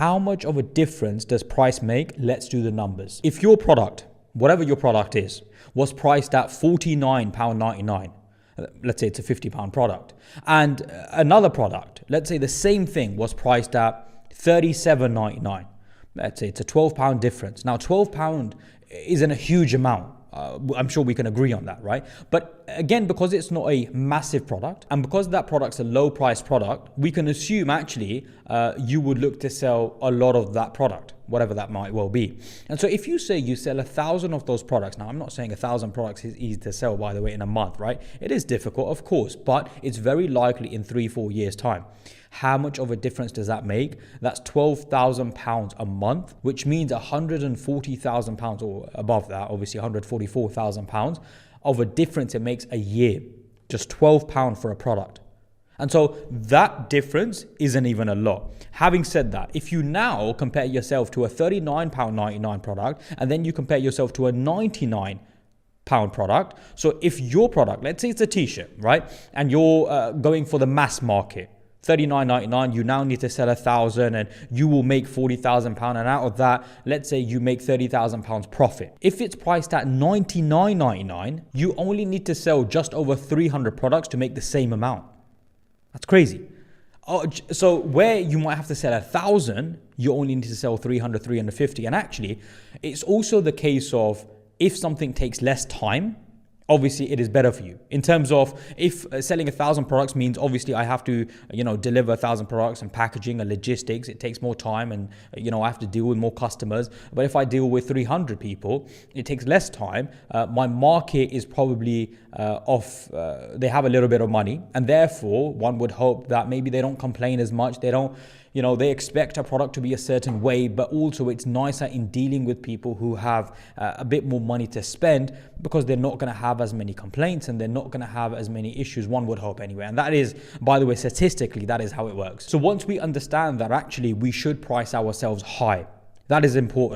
How much of a difference does price make? Let's do the numbers. If your product, whatever your product is, was priced at £49.99, let's say it's a £50 product, and another product, let's say the same thing, was priced at £37.99, let's say it's a £12 difference. Now £12 isn't a huge amount. I'm sure we can agree on that, right? But again, because it's not a massive product, and because that product's a low price product, we can assume actually you would look to sell a lot of that product, whatever that might well be. And so if you say you sell 1,000 of those products, now I'm not saying 1,000 products is easy to sell, by the way, in a month, right? It is difficult, of course, but it's very likely in 3-4 years time. How much of a difference does that make? That's £12,000 a month, which means £140,000 or above that, obviously £144,000 of a difference it makes a year. Just £12 for a product. And so that difference isn't even a lot. Having said that, if you now compare yourself to a £39.99 product, and then you compare yourself to a £99 product. So if your product, let's say it's a t-shirt, right? And you're going for the mass market, $39.99, you now need to sell 1,000 and you will make £40,000, and out of that, let's say you make £30,000 profit. If it's priced at $99.99, you only need to sell just over 300 products to make the same amount. That's crazy. So where you might have to sell 1,000, you only need to sell 300, 350. And actually, it's also the case of if something takes less time, obviously it is better for you. In terms of if selling 1,000 products means obviously I have to, deliver 1,000 products and packaging and logistics, it takes more time and, I have to deal with more customers. But if I deal with 300 people, it takes less time. My market is probably they have a little bit of money, and therefore one would hope that maybe they don't complain as much. They don't, they expect a product to be a certain way, but also it's nicer in dealing with people who have a bit more money to spend, because they're not going to have as many complaints and they're not going to have as many issues, one would hope anyway. And that is, by the way, statistically, that is how it works. So once we understand that actually we should price ourselves high, that is important.